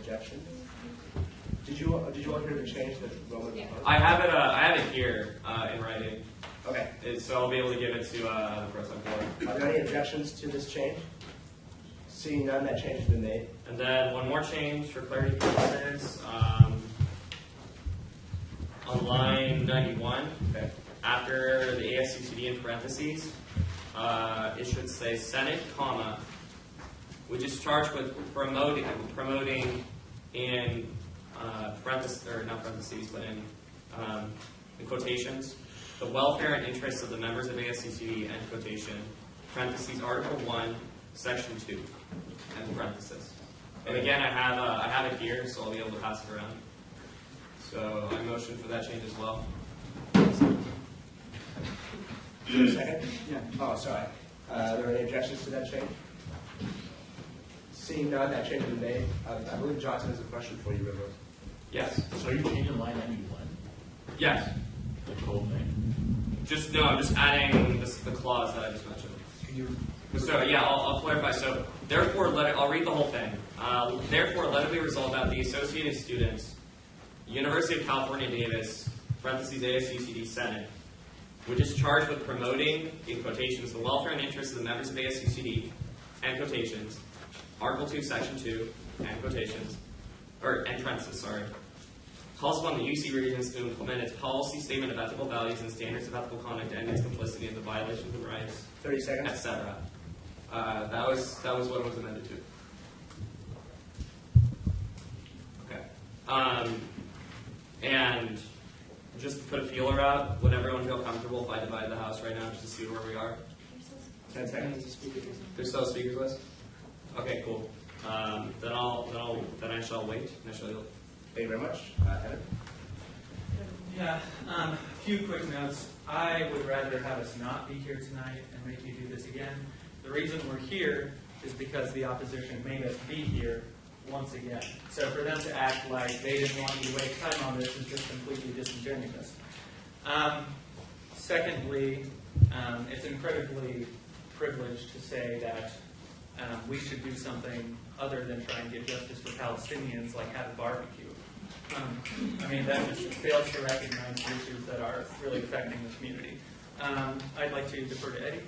objection? Did you all hear the change that Roman proposed? I have it here in writing. Okay. So I'll be able to give it to the pro tem board. Are there any objections to this change? Seeing none, that change has been made. And then one more change for clarity purposes. On line 91, Okay. after the ASUCD in parentheses, it should say Senate, comma, which is charged with promoting in parentheses, or not parentheses, but in quotations, the welfare and interests of the members of ASUCD, end quotation, parentheses, Article 1, Section 2, end parentheses. And again, I have it here, so I'll be able to pass it around. So I motion for that change as well. Is there a second? Yeah. Oh, sorry. Are there any objections to that change? Seeing none, that change has been made. I believe Johnson has a question for you, River. Yes. So are you changing line 91? Yes. The whole thing? I'm just adding the clause that I just mentioned. So yeah, I'll clarify. So therefore, I'll read the whole thing. Therefore, let it be resolved that the associated students, University of California, Davis, parentheses ASUCD Senate, which is charged with promoting, in quotations, the welfare and interests of the members of ASUCD, end quotations, Article 2, Section 2, end quotations, or end parentheses, sorry, calls upon the UC Regents to implement its policy statement of ethical values and standards of ethical conduct and its complicity in the violations of rights, 30 seconds. etc. That was what it was amended to. Okay. And just to put a feeler out, would everyone feel comfortable if I divide the house right now just to see where we are? 10 seconds. There's still a speakers list? Okay, cool. Then I shall wait. And I shall yield. Thank you very much. Evan? Yeah, a few quick notes. I would rather have us not be here tonight and make you do this again. The reason we're here is because the opposition made us be here once again. So for them to act like they didn't want you to waste time on this is just completely disingenuous. Secondly, it's incredibly privileged to say that we should do something other than try and get justice for Palestinians, like have a barbecue. I mean, that just fails to recognize the issues that are really affecting the community. I'd like to defer to Eddie.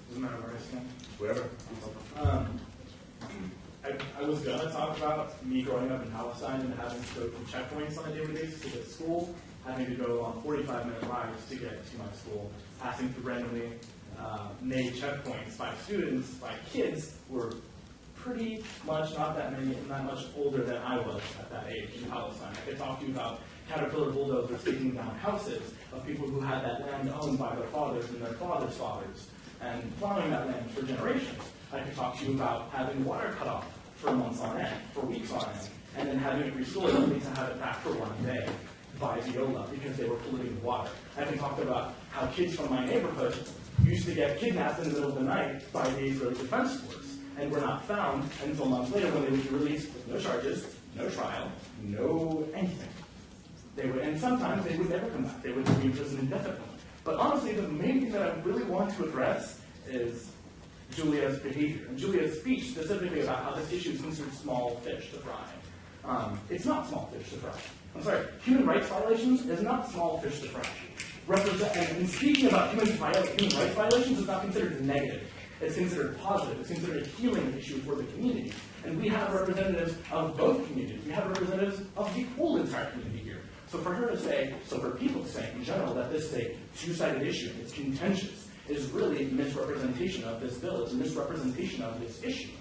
Doesn't matter where I stand. Whatever. I was going to talk about me growing up in Palestine and having to go to checkpoints on a daily basis to get to school, having to go on 45-minute rides to get to my school, passing through randomly made checkpoints by students, by kids who were pretty much not that much older than I was at that age in Palestine. I could talk to you about Caterpillar bulldozers taking down houses of people who had that land owned by their fathers and their fathers' fathers, and plowing that land for generations. I could talk to you about having water cut off for months on end, for weeks on end, and then having it restored only to have it back for one day by Viola because they were polluting the water. I can talk about how kids from my neighborhood used to get kidnapped in the middle of the night by the Israeli Defense Force and were not found until months later when they would be released with no charges, no trial, no anything. And sometimes they would never come back. They would be in prison indefinitely. But honestly, the main thing that I really want to address is Julia's behavior, and Julia's speech specifically about how this issue is considered small fish to fry. It's not small fish to fry. I'm sorry, human rights violations is not small fish to fry. And speaking about human rights violations is not considered negative. It's considered positive. It's considered a healing issue for the community. And we have representatives of both communities. We have representatives of the whole entire community here. So for people to say in general that this is a two-sided issue, it's contentious, is really a misrepresentation of this bill. It's a misrepresentation of this issue.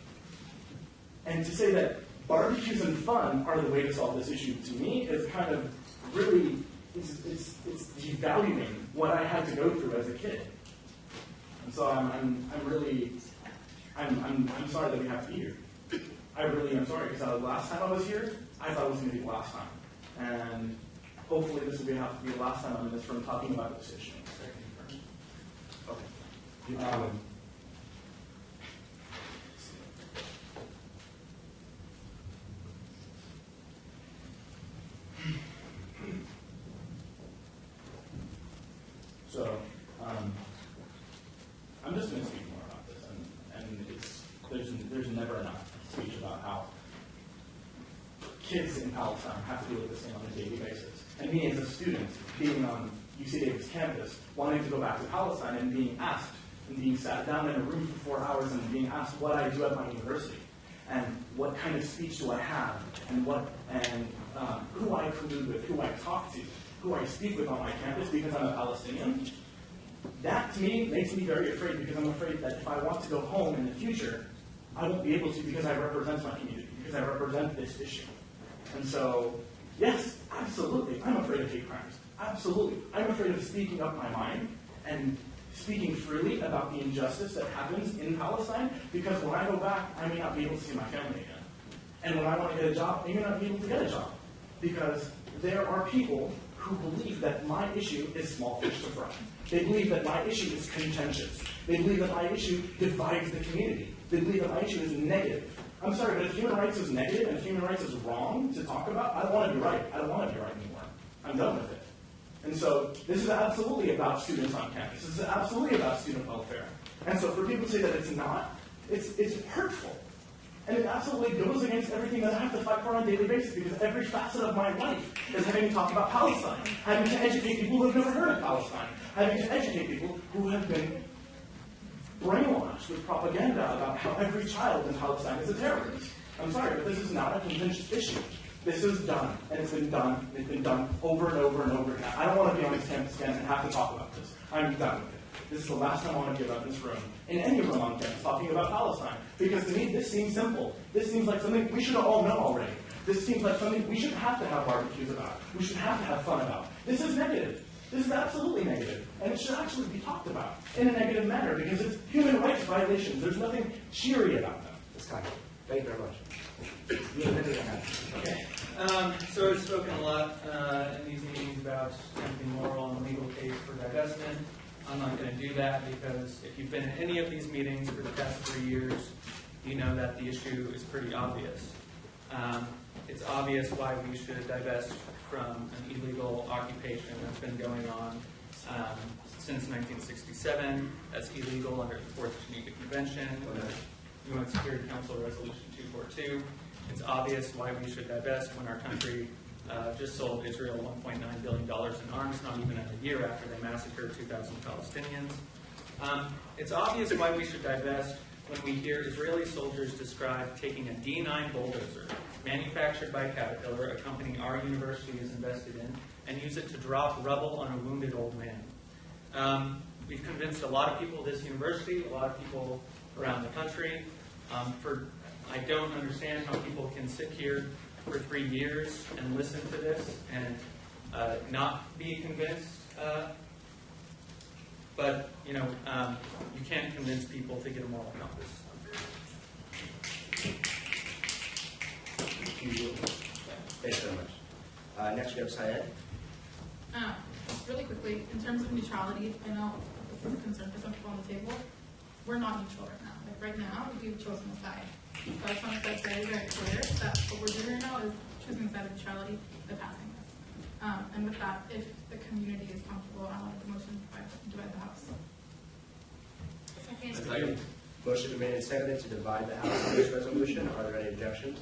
And to say that barbecues and fun are the way to solve this issue, to me, is kind of really, it's devaluing what I had to go through as a kid. And so I'm sorry that we have to be here. I really am sorry, because the last time I was here, I thought it was going to be the last time. And hopefully this will have to be the last time I'm in this room talking about this issue. Okay. I'm just going to speak more about this, and there's there's never enough speech about how kids in Palestine have to deal with this thing on a daily basis. And me as a student, being on UC Davis campus, wanting to go back to Palestine and being asked, and being sat down in a room for 4 hours and being asked what I do at my university, and what kind of speech do I have, and who I collude with, who I talk to, who I speak with on my campus because I'm a Palestinian. That, to me, makes me very afraid, because I'm afraid that if I want to go home in the future, I won't be able to, because I represent my community, because I represent this issue. And so, yes, absolutely, I'm afraid of hate crimes. Absolutely. I'm afraid of speaking up my mind and speaking freely about the injustice that happens in Palestine, because when I go back, I may not be able to see my family again. And when I want to get a job, I may not be able to get a job, because there are people who believe that my issue is small fish to fry. They believe that my issue is contentious. They believe that my issue divides the community. They believe that my issue is negative. I'm sorry, but if human rights is negative and if human rights is wrong to talk about, I don't want to be right. I don't want to be right anymore. I'm done with it. And so this is absolutely about students on campus. This is absolutely about student welfare. And so for people to say that it's not, it's hurtful. And it absolutely goes against everything that I have to fight for on a daily basis, because every facet of my life is having to talk about Palestine, having to educate people who have never heard of Palestine, having to educate people who have been brainwashed with propaganda about how every child in Palestine is a terrorist. I'm sorry, but this is not a contentious issue. This is done, and it's been done. It's been done over and over and over again. I don't want to be on this campus again and have to talk about this. I'm done with it. This is the last time I want to be about this room, in any room on campus, talking about Palestine. Because to me, this seems simple. This seems like something we should all know already. This seems like something we shouldn't have to have barbecues about. We should have to have fun about. This is negative. This is absolutely negative. And it should actually be talked about in a negative manner, because it's human rights violations. There's nothing cheery about them. It's time. Thank you very much. You have anything to add? Okay. So I've spoken a lot in these meetings about anything moral and legal case for divestment. I'm not going to do that, because if you've been in any of these meetings for the past 3 years, you know that the issue is pretty obvious. It's obvious why we should divest from an illegal occupation that's been going on since 1967. That's illegal under the Fourth Geneva Convention, the UN Security Council Resolution 242. It's obvious why we should divest when our country just sold Israel $1.9 billion in arms, not even a year after they massacred 2,000 Palestinians. It's obvious why we should divest when we hear Israeli soldiers describe taking a D9 bulldozer manufactured by Caterpillar, a company our university is invested in, and use it to drop rubble on a wounded old man. We've convinced a lot of people at this university, a lot of people around the country. I don't understand how people can sit here for 3 years and listen to this and not be convinced. But you can't convince people to get a moral compass. Thanks very much. Next we have Syed. Really quickly, in terms of neutrality, I know this is a concern for some people on the table. We're not neutral right now. Like right now, we've chosen a side. So I just want to make very, very clear that what we're doing right now is choosing a side of neutrality by passing this. And with that, if the community is comfortable, I want the motion to divide the house. Second. Motion been made and seconded to divide the House on this resolution. Are there any objections?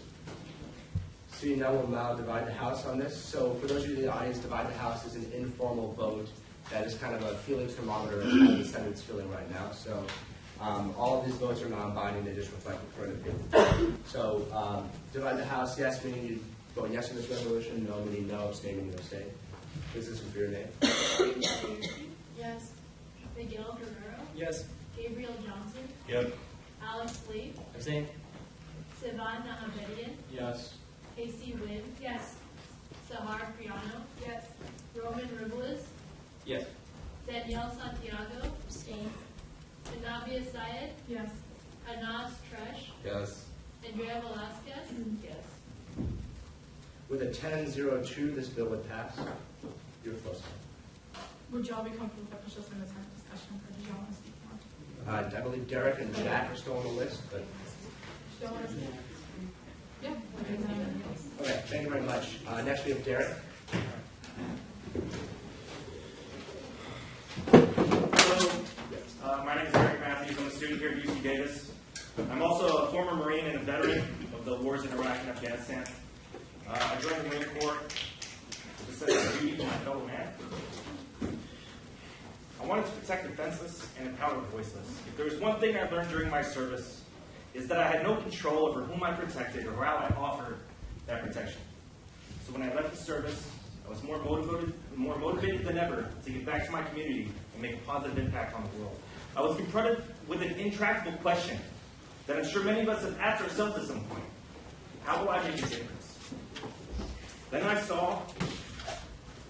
Seeing none, we'll now divide the House on this. So for those of you in the audience, divide the House is an informal vote that is kind of a feeling thermometer of how the Senate's feeling right now. So all of these votes are non-binding. They just reflect the current opinion. So divide the House, yes, meaning you vote yes on this resolution, no meaning no, abstain meaning abstain. Please listen for your name. Yes. Miguel Guerrero. Yes. Gabriel Johnson. Yep. Alex Lee. Abstain. Sivan Nahabedian. Yes. Casey Wynn. Yes. Sahar Priano. Yes. Roman Rivelis. Yes. Danielle Santiago. Abstain. Anabia Syed. Yes. Anas Tresh. Yes. Andrea Velasquez. Yes. With a 10-0-2, this bill would pass. Beautiful. Would y'all be comfortable if I push this in the Senate discussion, or do y'all want to speak more? I believe Derek and Jack are still on the list, but Do y'all want to speak? Yeah. okay, thank you very much. Next we have Derek. Hello, my name is Eric Matthews. I'm a student here at UC Davis. I'm also a former Marine and a veteran of the wars in Iraq and Afghanistan. I joined the Marine Corps with a sense of duty to my fellow man. I wanted to protect the defenseless and empower the voiceless. If there was one thing I learned during my service, is that I had no control over whom I protected or how I offered that protection. So when I left the service, I was more motivated than ever to get back to my community and make a positive impact on the world. I was confronted with an intractable question that I'm sure many of us have asked ourselves at some point. How will I make a difference? Then I saw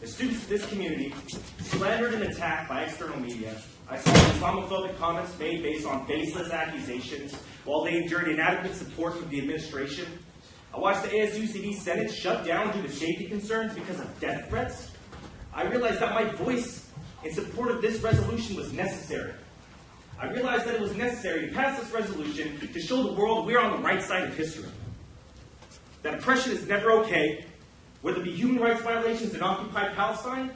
the students of this community slandered and attacked by external media. I saw Islamophobic comments made based on baseless accusations while they endured inadequate support from the administration. I watched the ASUCD Senate shut down due to safety concerns because of death threats. I realized that my voice in support of this resolution was necessary. I realized that it was necessary to pass this resolution to show the world we're on the right side of history. That oppression is never okay, whether it be human rights violations in occupied Palestine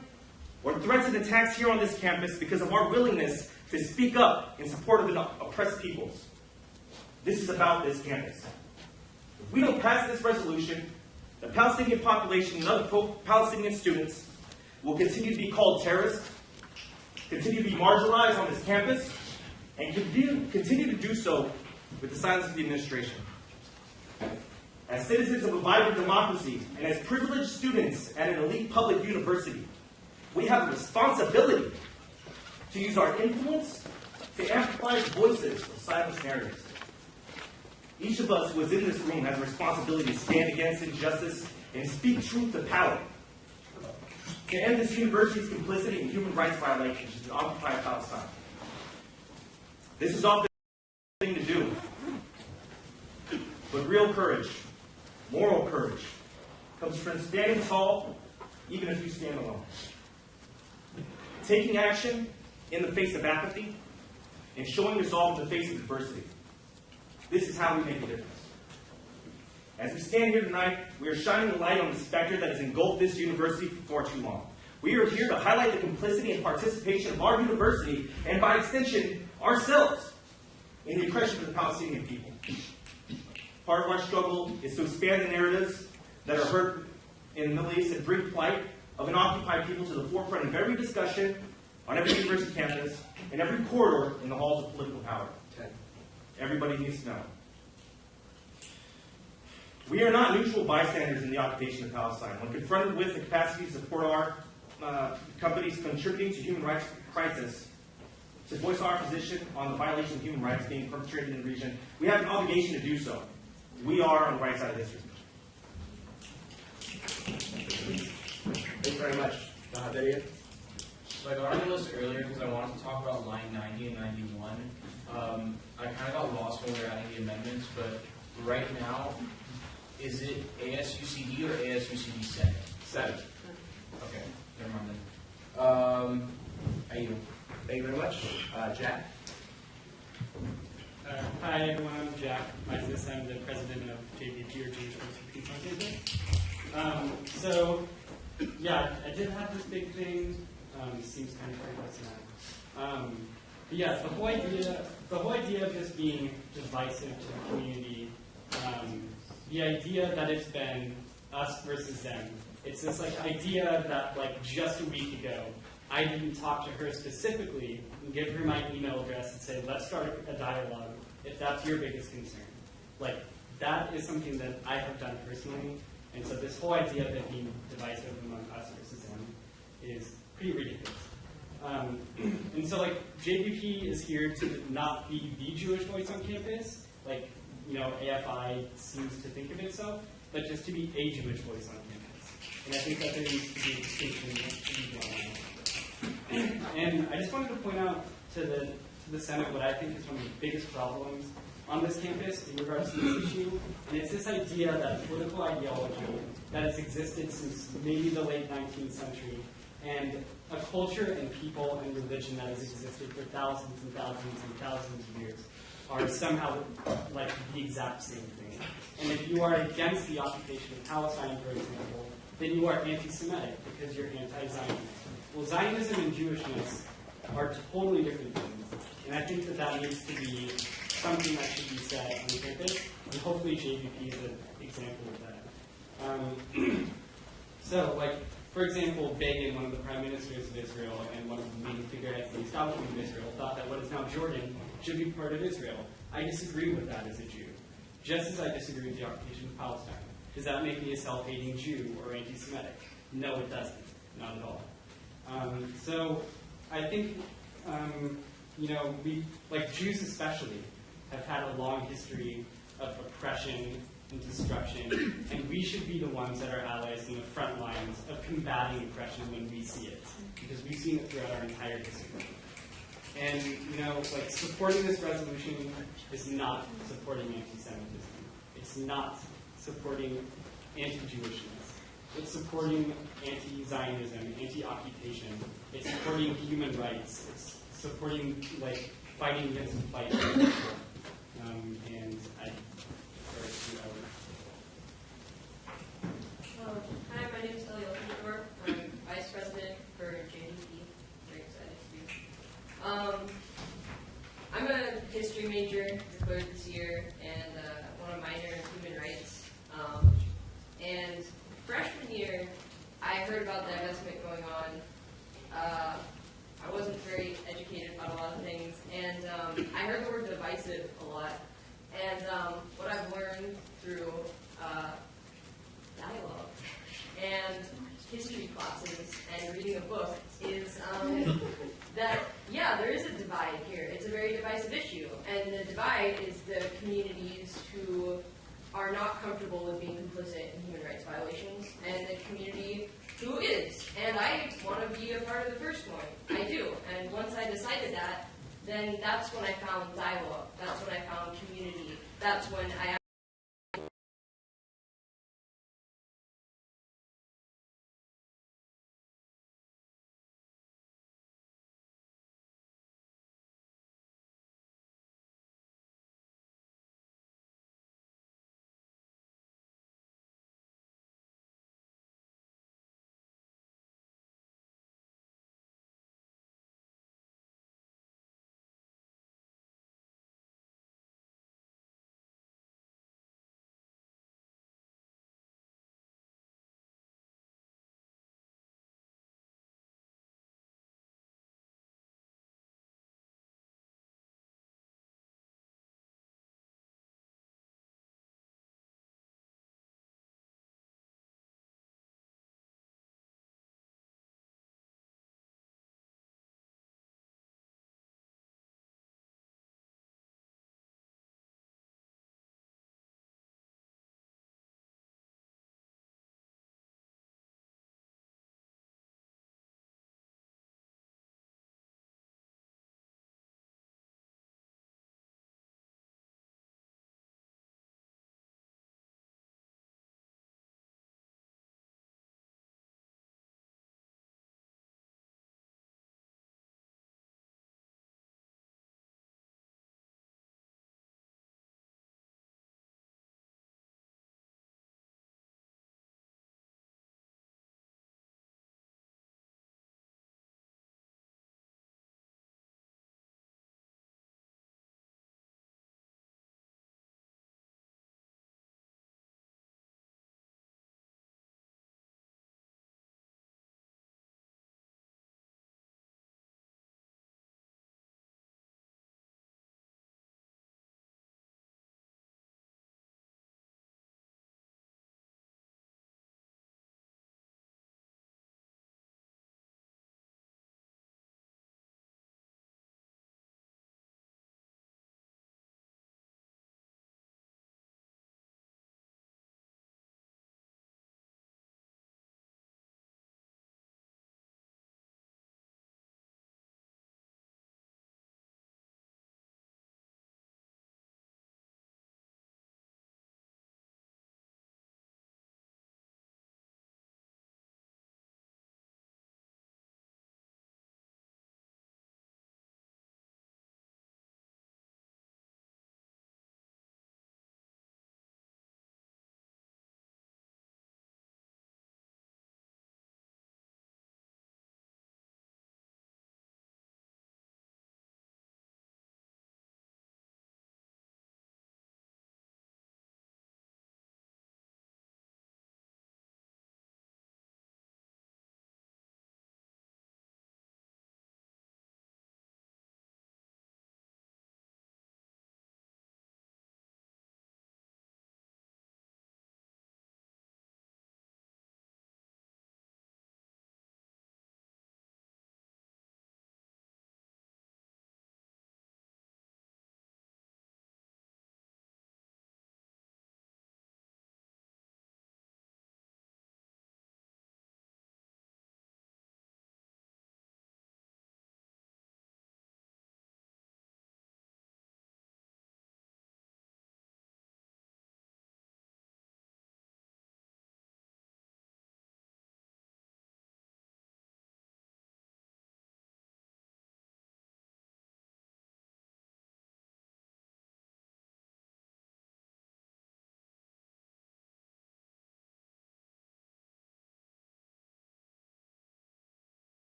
or threats and attacks here on this campus because of our willingness to speak up in support of the oppressed peoples. This is about this campus. If we don't pass this resolution, the Palestinian population and other pro-Palestinian students will continue to be called terrorists, continue to be marginalized on this campus, and continue to do so with the silence of the administration. As citizens of a vibrant democracy and as privileged students at an elite public university, we have a responsibility to use our influence to amplify the voices of silenced narratives. Each of us who is in this room has a responsibility to stand against injustice and speak truth to power. To end this university's complicity in human rights violations in occupied Palestine. This is often the thing to do. But real courage, moral courage, comes from standing tall, even if you stand alone. Taking action in the face of apathy, and showing resolve in the face of adversity. This is how we make a difference. As we stand here tonight, we are shining a light on the specter that has engulfed this university for far too long. We are here to highlight the complicity and participation of our university, and by extension, ourselves, in the oppression of the Palestinian people. Part of our struggle is to expand the narratives that are heard in the Middle East and bring plight of an occupied people to the forefront of every discussion on every university campus and every corridor in the halls of political power. Everybody needs to know. We are not neutral bystanders in the occupation of Palestine. When confronted with the capacity to support our companies contributing to human rights crisis, to voice our position on the violation of human rights being perpetrated in the region, we have an obligation to do so. We are on the right side of history. Thank you very much. David? So I got on the list earlier because I wanted to talk about line 90 and 91. I kind of got lost when we were adding the amendments, but right now, is it ASUCD or ASUCD Senate? Senate. Okay, never mind then. Thank you very much. Jack? Hi everyone, I'm Jack. I'm the president of JVP or Jewish Voice Peace on Campus. So, yeah, I did have this big thing. It seems kind of pointless now. But yeah, the whole idea of this being divisive to the community, the idea that it's been us versus them. It's this idea that just a week ago, I didn't talk to her specifically and give her my email address and say, let's start a dialogue if that's your biggest concern. That is something that I have done personally. And so this whole idea of it being divisive among us versus them is pretty ridiculous. And so JVP is here to not be the Jewish voice on campus, AFI seems to think of itself, but just to be a Jewish voice on campus. And I think that there needs to be a distinction to be drawn. And I just wanted to point out to the Senate what I think is one of the biggest problems on this campus in regards to this issue, and it's this idea that political ideology that has existed since maybe the late 19th century, and a culture and people and religion that has existed for thousands and thousands and thousands of years are somehow the exact same thing. And if you are against the occupation of Palestine, for example, then you are anti-Semitic because you're anti-Zionist. Well, Zionism and Jewishness are totally different things, and I think that needs to be something that should be said on campus, and hopefully JVP is an example of that. So, like, for example, Begin, one of the prime ministers of Israel and one of the leading figureheads in the establishment of Israel, thought that what is now Jordan should be part of Israel. I disagree with that as a Jew, just as I disagree with the occupation of Palestine. Does that make me a self-hating Jew or anti-Semitic? No, it doesn't. Not at all. So I think, we, like Jews especially, have had a long history of oppression and destruction, and we should be the ones that are allies in the front lines of combating oppression when we see it, because we've seen it throughout our entire history. And, supporting this resolution is not supporting anti-Semitism. It's not supporting anti-Jewishness. It's supporting anti-Zionism, anti-occupation. It's supporting human rights. It's supporting, fighting against white people. And I urge you Hi, my name is Ellie Olkendorf. I'm Vice President for JDP. Very excited to be. I'm a history major, declared this year, and want a minor in human rights. And freshman year, I heard about divestment going on. I wasn't very educated about a lot of things, and I heard the word divisive a lot. And what I've learned through dialogue and history classes and reading a book is that, there is a divide here. It's a very divisive issue. And the divide is the communities who are not comfortable with being complicit in human rights violations, and the community who is. And I want to be a part of the first one. I do. And once I decided that, then that's when I found dialogue. That's when I found community. That's when I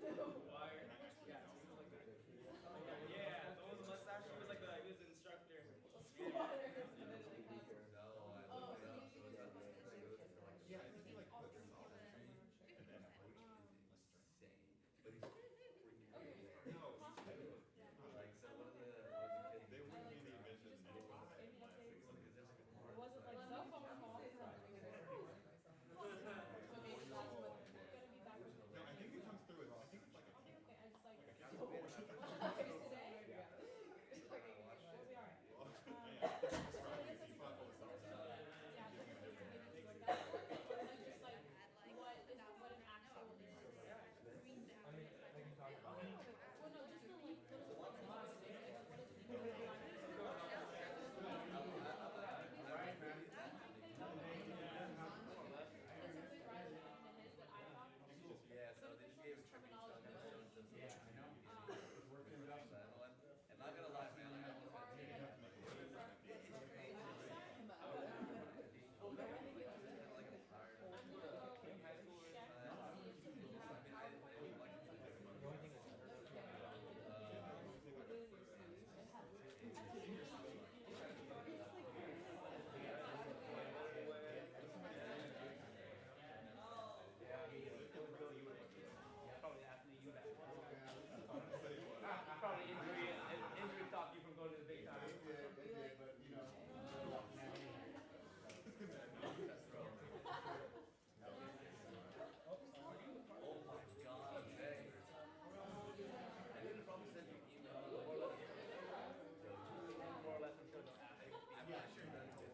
Yeah, the one with the mustache, he was like he was the instructor. Like, so one of the kids, they wouldn't be the admissions anymore. It wasn't like cell phone call. So maybe that's what we're gonna be back with. No, I think it comes through as, I think it's like a. Okay, I just like. So, Today? Yeah. We'll be alright. It's just like what an actual is. I mean, I can talk about it. Well, no, just the like Yeah, so they just gave a tribute on this. Yeah, I know. And not gonna lie, man, I almost had like I'm tired of high school. The only thing Probably after you back. Probably injury stopped you from going to the big time. But you know. Oh my God, hey. I didn't probably send you an email. More or less until I'm not sure that's it.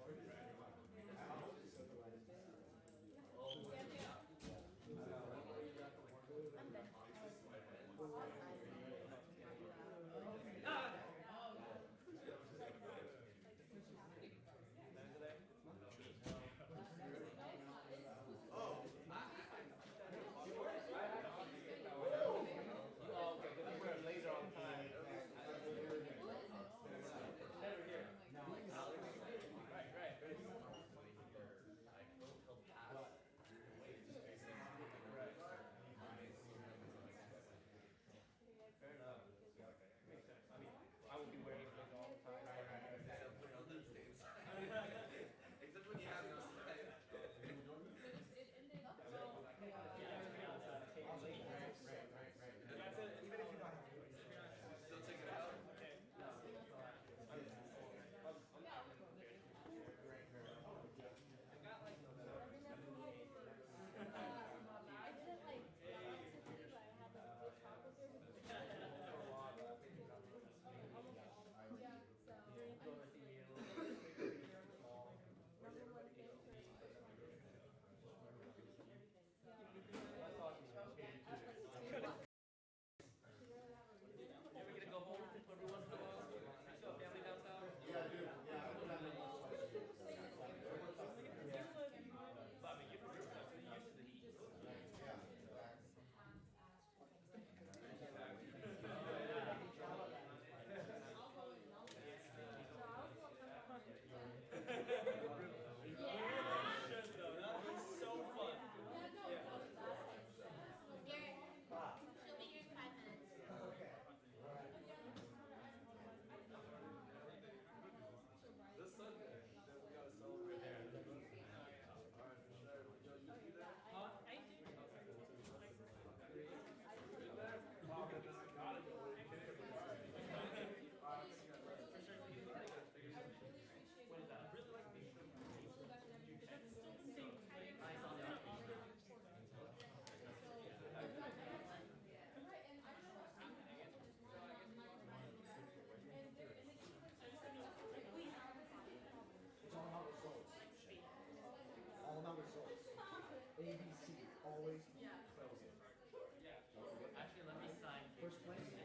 Oh, okay, because we're laser on time. Never here. Right. He'll pass. Fair enough. Makes sense. I mean, I will be wearing clothes all the time. Except when on the same side. Except when you have no side. Right. Even if you don't have to. Still check it out. Okay. I didn't like typically, but I had like a good talk with her. Yeah, Are we gonna go home every once in a while? You still have family downtown? Yeah, I do. Yeah, But I mean, you're from Riverside, so you're used to the heat. That was so fun. She'll be here in 5 minutes. This Sunday, we gotta celebrate there. Alright, for sure. Joe, you be there? What is that? I really like being nice on It's all about results. All about results. ABC, always. Actually, let me sign. First place.